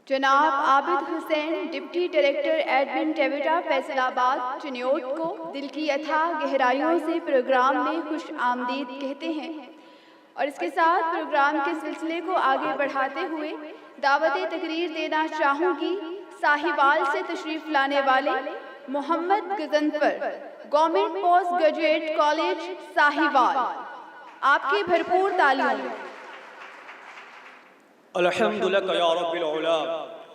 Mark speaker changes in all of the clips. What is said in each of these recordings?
Speaker 1: جناب Abid Hussain deputy director admin TEVTA Faisalabad Chiniot کو دل کی اتھاہ گہرائیوں سے پروگرام میں خوش آمدید کہتے ہیں اور اس کے ساتھ پروگرام کے سلسلے کو آگے بڑھاتے ہوئے دعوت تقریر دینا چاہوں گی ساہیوال سے تشریف لانے والے Muhammad Ghazanfar, government post graduate college Sahiwal. آپ کی بھرپور تعلیم۔
Speaker 2: الحمد لك يا رب العلا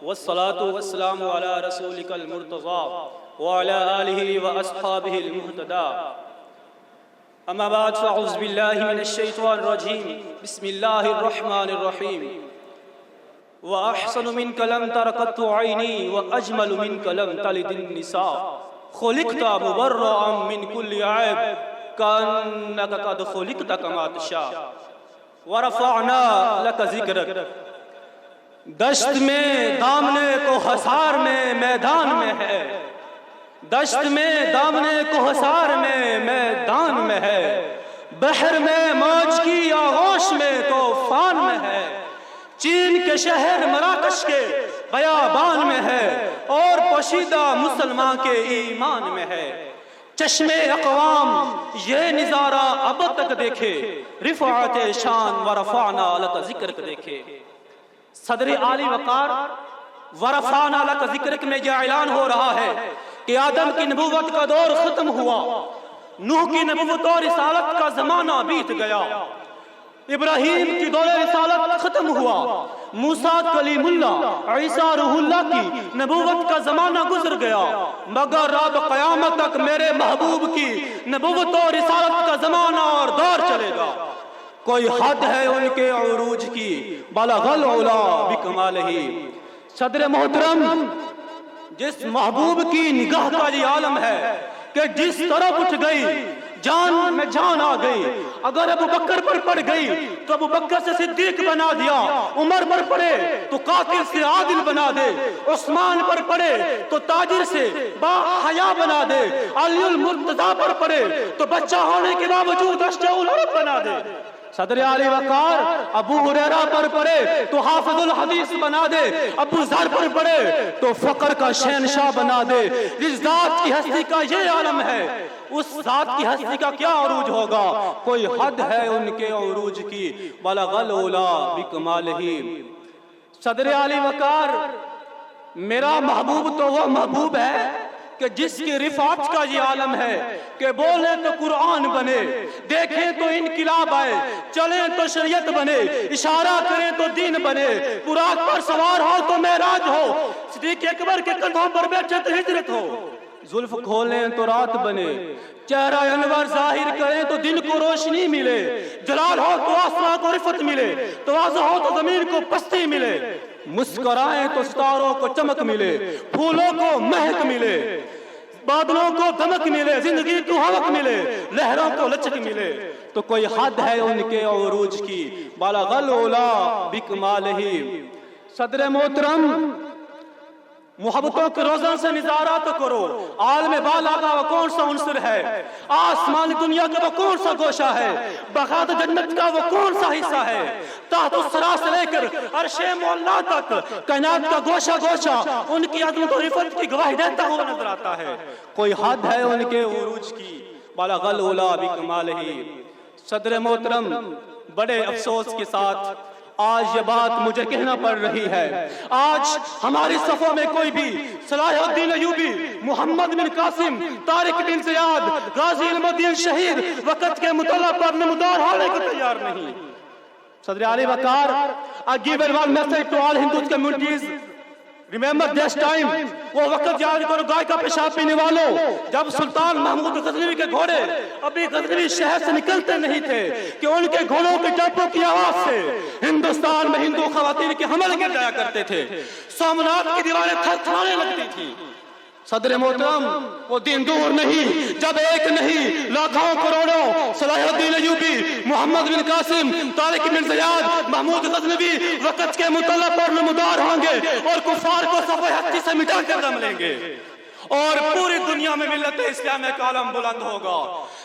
Speaker 2: والصلاة والسلام على رسولك المرتضى وعلى آله وأصحابه المهتدى أما بعد فأعوذ بالله من الشيطان الرجيم بسم الله الرحمن الرحيم وأحسن منك لم تر قط عيني وأجمل منك لم تلد النساء خلقت مبرأ من كل عيب كأنك قد خلقت كما تشاء ورفعنا لك ذکرک۔ دشت میں دامنے کو حصار میں میدان میں ہے، دشت میں دامنے کو حصار میں میدان میں ہے، بحر میں موج کی آغوش میں طوفان میں ہے، چین کے شہر مراکش کے بیابان میں ہے اور پوشیدہ مسلمان کے ایمان میں ہے۔ چشم اقوام یہ نظارہ اب تک دیکھے، رفعت شان ورفعنا لک ذکرک دیکھے۔ صدر عالی وقار ورفعنا لک ذکرک میں یہ اعلان ہو رہا ہے کہ آدم کی نبوت کا دور ختم ہوا، نوح کی نبوت اور رسالت کا زمانہ بیت گیا، ابراہیم کی دور رسالت ختم ہوا، موسیٰ کلیم اللہ، عیسیٰ روح اللہ کی نبوت کا زمانہ گزر گیا، مگر رب قیامت تک میرے محبوب کی نبوت اور رسالت کا زمانہ اور دور چلے گا۔ کوئی حد ہے ان کے عروج کی، بلغ العلا بکمالہ۔ صدر محترم، جس محبوب کی نگاہ کا یہ عالم ہے کہ جس طرف اٹھ گئی جان میں جان آ گئی، اگر ابو بکر پر پڑ گئی تو ابو بکر سے صدیق بنا دیا، عمر پر پڑے تو قاتل سے عادل بنا دے، عثمان پر پڑے تو تاجر سے با حیا بنا دے، علی المرتضیٰ پر پڑے تو بچہ ہونے کے باوجود اشجع العرب بنا دے، صدر عالی وقار ابو ہریرہ پر پڑے تو حافظ الحدیث بنا دے، ابو ذر پر پڑے تو فقر کا شہنشاہ بنا دے۔ جس ذات کی ہستی کا یہ عالم ہے اس ذات کی ہستی کا کیا عروج ہوگا؟ کوئی حد ہے ان کے عروج کی، بلغ العلا بکمالہ۔ صدر عالی وقار، میرا محبوب تو وہ محبوب ہے کہ جس کی رفعت کا یہ عالم ہے کہ بولیں تو قرآن بنے، دیکھیں تو انقلاب آئے، چلیں تو شریعت بنے، اشارہ کریں تو دین بنے، براق پر سوار ہو تو معراج ہو، صدیق اکبر کے کندھوں پر بیٹھے تو ہجرت ہو، زلف کھولیں تو رات بنے، چہرہ انور ظاہر کریں تو دن کو روشنی ملے، جلال ہو تو آسمان کو رفعت ملے، تواضع ہو تو زمین کو پستی ملے، مسکرائیں تو ستاروں کو چمک ملے، پھولوں کو مہک ملے، بادلوں کو دمک ملے، زندگی کو حوق ملے، لہروں کو لچک ملے۔ تو کوئی حد ہے ان کے عروج کی، بلغ العلا بکمالہ۔ صدر محترم، محبتوں کے روزن سے نظارہ تو کرو، عالم بالا کا وہ کون سا عنصر ہے، آسمان دنیا کا وہ کون سا گوشہ ہے، بغات جنت کا وہ کون سا حصہ ہے، تحت الثری سے لے کر عرش معلا تک کائنات کا گوشہ گوشہ ان کی عظمت و رفعت کی گواہی دیتا ہوا نظر آتا ہے۔ کوئی حد ہے ان کے عروج کی، بلغ العلا بکمالہ۔ صدر محترم، بڑے افسوس کے ساتھ آج یہ بات مجھے کہنا پڑ رہی ہے، آج ہماری صفوں میں کوئی بھی صلاح الدین ایوبی، محمد بن قاسم، طارق بن زیاد، غازی علم الدین شہید وقت کے مطلع پر نمودار ہونے کو تیار نہیں۔ صدر عالی وقار، I give one message to all Hindu communities. Remember this time، وہ وقت یاد کرو گائے کا پیشاب پینے والوں، جب سلطان محمود غزنوی کے گھوڑے ابھی غزنوی شہر سے نکلتے نہیں تھے کہ ان کے گھوڑوں کے ٹپوں کی آواز سے ہندوستان میں ہندو خواتین کے حمل گر جایا کرتے تھے، سومناتھ کی دیواریں تھر تھرانے لگتی تھی۔ صدر محترم، وہ دن دور نہیں جب ایک نہیں لاکھوں کروڑوں صلاح الدین ایوبی، محمد بن قاسم، طارق بن زیاد، محمود غزنوی وقت کے مطلع پر نمودار ہوں گے اور کفار کو صفحہ ہستی سے مٹا کر دم لیں گے۔ اور پوری دنیا میں ملت اسلامیہ کا علم بلند ہوگا.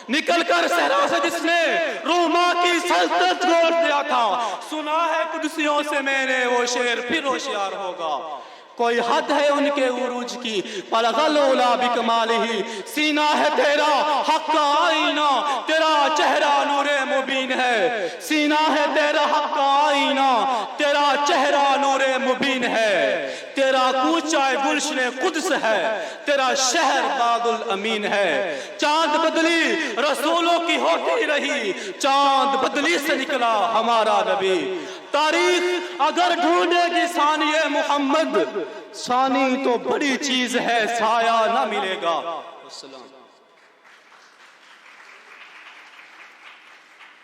Speaker 2: نکل کر صحرا سے جس نے روما کی سلطنت گود دیا تھا, سنا ہے قدسیوں سے میں نے وہ شعر پھر ہوشیار ہوگا. کوئی حد ہے ان کے عروج کی, پلغل اولا بکمالہی, سینہ ہے تیرا حق کا آئینہ, تیرا چہرہ نور مبین ہے. سینہ ہے تیرا حق کا آئینہ, تیرا چہرہ نور مبین ہے. تیرا کوچہ گلشن قدس ہے, تیرا شہر باغ الامین ہے. چاند بدلی رسولوں کی ہوتی رہی, چاند بدلی سے نکلا ہمارا نبی. تاریخ اگر ڈھونڈے گی ثانی محمد, ثانی تو بڑی چیز ہے, سایہ نہ ملے گا. السلام.